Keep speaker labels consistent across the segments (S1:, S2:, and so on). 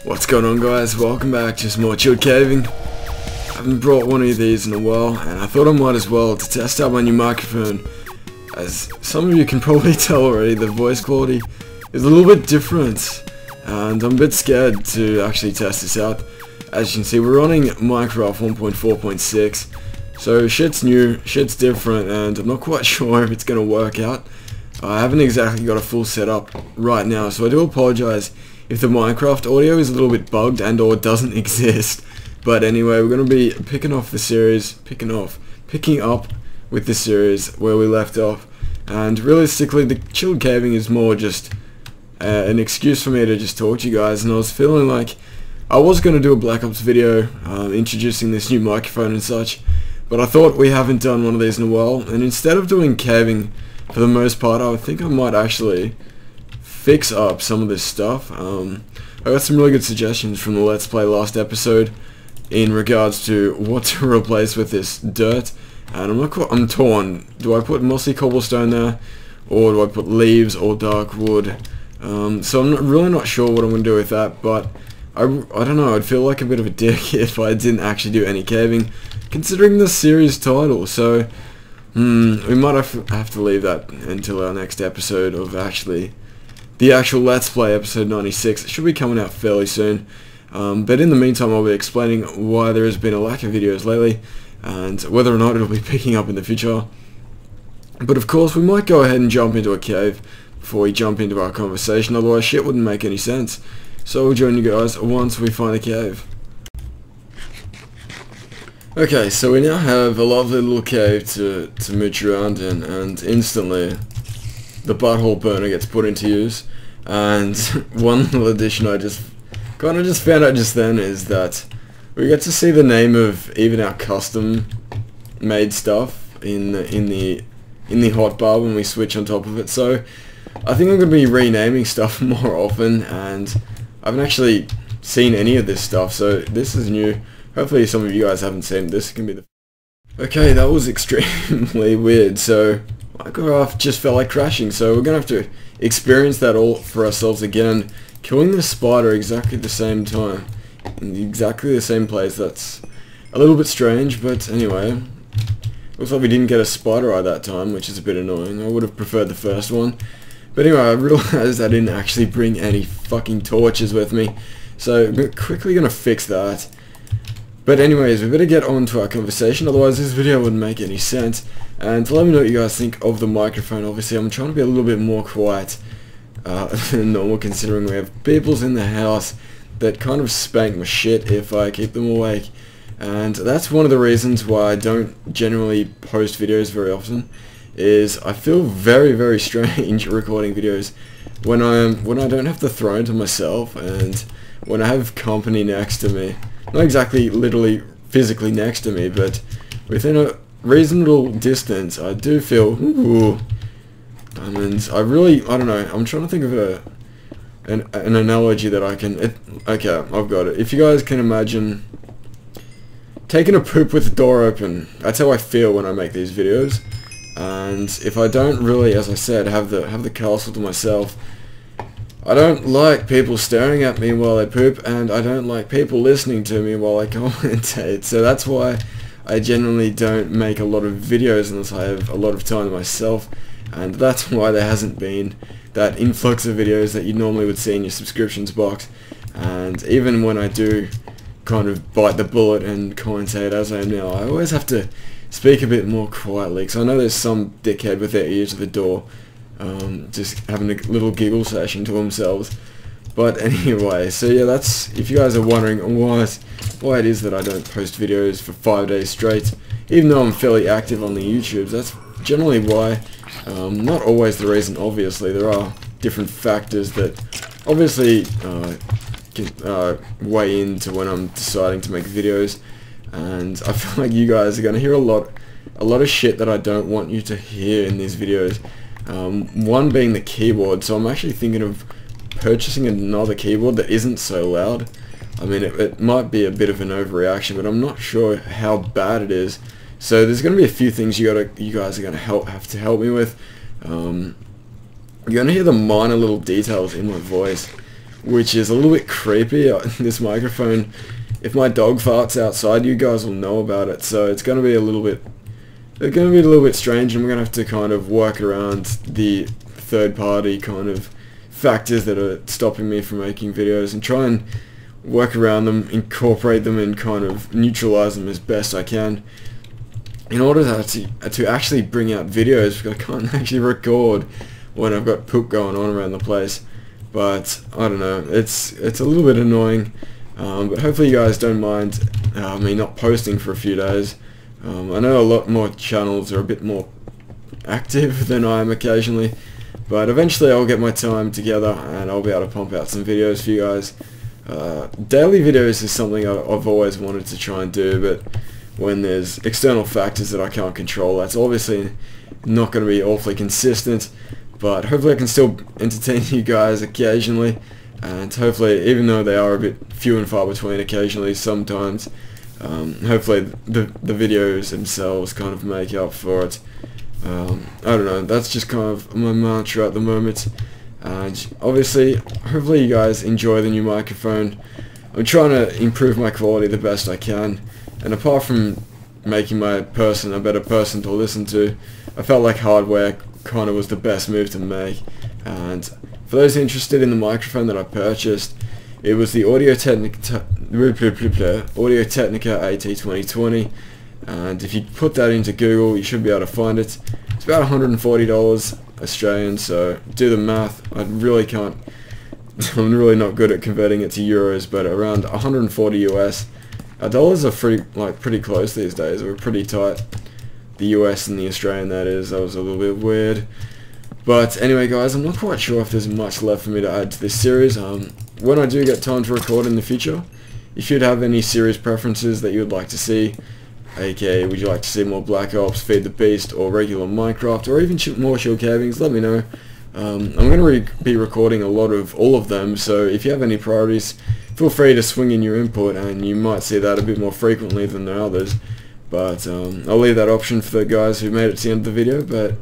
S1: What's going on, guys? Welcome back to some more chilled caving. I haven't brought one of these in a while, and I thought I might as well to test out my new microphone. As some of you can probably tell already, the voice quality is a little bit different, and I'm a bit scared to actually test this out. As you can see, we're running Minecraft 1.4.6, so shit's new, shit's different, and I'm not quite sure if it's going to work out. I haven't exactly got a full setup right now, so I do apologize if the Minecraft audio is a little bit bugged and or doesn't exist. But anyway, we're going to be picking up with the series where we left off. And realistically, the chilled caving is more just an excuse for me to just talk to you guys. And I was feeling like I was going to do a Black Ops video introducing this new microphone and such. But I thought we haven't done one of these in a while. And instead of doing caving for the most part, I think I might actually fix up some of this stuff. I got some really good suggestions from the Let's Play last episode in regards to what to replace with this dirt, and I'm torn. Do I put mossy cobblestone there, or do I put leaves or dark wood? So I'm really not sure what I'm going to do with that, but I don't know, I'd feel like a bit of a dick if I didn't actually do any caving, considering the series title. So we might have to leave that until our next episode of the actual Let's Play, episode 96. It should be coming out fairly soon. But in the meantime, I'll be explaining why there has been a lack of videos lately, and whether or not it'll be picking up in the future. But of course, we might go ahead and jump into a cave before we jump into our conversation, otherwise shit wouldn't make any sense. So I'll join you guys once we find a cave. Okay, so we now have a lovely little cave to mooch around in, and instantly the butthole burner gets put into use. And one little addition I just found out just then is that we get to see the name of even our custom made stuff in the hotbar when we switch on top of it. So I think I'm going to be renaming stuff more often, and I haven't actually seen any of this stuff, so this is new. Hopefully some of you guys haven't seen it. This can be the... Okay, that was extremely weird. So Minecraft just felt like crashing, so we're going to have to experience that all for ourselves again. Killing the spider exactly the same time, in exactly the same place. That's a little bit strange, but anyway. Looks like we didn't get a spider eye that time, which is a bit annoying. I would have preferred the first one. But anyway, I realized I didn't actually bring any fucking torches with me, so I'm quickly going to fix that. But anyways, we better get on to our conversation, otherwise this video wouldn't make any sense. And let me know what you guys think of the microphone. Obviously, I'm trying to be a little bit more quiet than normal, considering we have peoples in the house that kind of spank my shit if I keep them awake. And that's one of the reasons why I don't generally post videos very often, is I feel very, very strange recording videos when I don't have the throne to myself, and when I have company next to me. Not exactly literally physically next to me, but within a reasonable distance. I do feel, ooh, diamonds. I don't know, I'm trying to think of an analogy that I can, okay, I've got it. If you guys can imagine taking a poop with the door open, that's how I feel when I make these videos. And if I don't really, as I said, have the castle to myself, I don't like people staring at me while I poop, and I don't like people listening to me while I commentate. So that's why I generally don't make a lot of videos unless I have a lot of time to myself, and that's why there hasn't been that influx of videos that you normally would see in your subscriptions box. And even when I do kind of bite the bullet and commentate as I am now, I always have to speak a bit more quietly, because I know there's some dickhead with their ears to the door, just having a little giggle session to themselves. But anyway, so yeah, that's, if you guys are wondering why it is that I don't post videos for 5 days straight, even though I'm fairly active on the YouTubes, that's generally why. Not always the reason, obviously. There are different factors that obviously can weigh into when I'm deciding to make videos, and I feel like you guys are going to hear a lot of shit that I don't want you to hear in these videos. One being the keyboard, so I'm actually thinking of purchasing another keyboard that isn't so loud. I mean, it might be a bit of an overreaction, but I'm not sure how bad it is. So there's going to be a few things you guys are going to have to help me with. You're going to hear the minor little details in my voice which is a little bit creepy. This microphone, if my dog farts outside, you guys will know about it. So it's going to be a little bit strange, and we're going to have to kind of work around the third-party kind of factors that are stopping me from making videos, and try and work around them, incorporate them, and kind of neutralize them as best I can in order to actually bring out videos, because I can't actually record when I've got poop going on around the place. But I don't know, it's a little bit annoying, but hopefully you guys don't mind me not posting for a few days. I know a lot more channels are a bit more active than I am occasionally, but eventually I'll get my time together and I'll be able to pump out some videos for you guys. Daily videos is something I've always wanted to try and do, but when there's external factors that I can't control, that's obviously not going to be awfully consistent. But hopefully I can still entertain you guys occasionally, and hopefully, even though they are a bit few and far between occasionally sometimes, hopefully the videos themselves kind of make up for it. I don't know, that's just kind of my mantra at the moment. And obviously, hopefully you guys enjoy the new microphone. I'm trying to improve my quality the best I can, and apart from making my person a better person to listen to, I felt like hardware kind of was the best move to make. And for those interested in the microphone that I purchased, it was the Audiotechnica AT2020, and if you put that into Google, you should be able to find it. It's about $140 Australian, so do the math. I really can't, I'm really not good at converting it to euros, but around 140 US. Our dollars are pretty close these days. We're pretty tight. The US and the Australian, that is. That was a little bit weird. But anyway, guys, I'm not quite sure if there's much left for me to add to this series. When I do get time to record in the future, if you'd have any series preferences that you would like to see, aka would you like to see more Black Ops, Feed the Beast, or regular Minecraft, or even more Shield Cavings, let me know. I'm going to be recording a lot of all of them, so if you have any priorities, feel free to swing in your input, and you might see that a bit more frequently than the others. But I'll leave that option for the guys who made it to the end of the video. But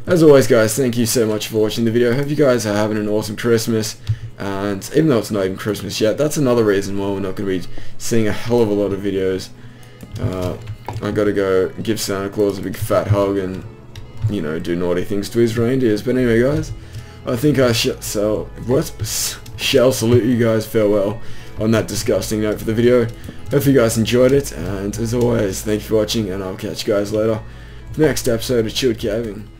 S1: as always, guys, thank you so much for watching the video. I hope you guys are having an awesome Christmas. And even though it's not even Christmas yet, that's another reason why we're not going to be seeing a hell of a lot of videos. I got to go give Santa Claus a big fat hug and, you know, do naughty things to his reindeers. But anyway, guys, I think I shall salute you guys farewell on that disgusting note for the video. Hope you guys enjoyed it, and as always, thank you for watching, and I'll catch you guys later for the next episode of Shield Caving.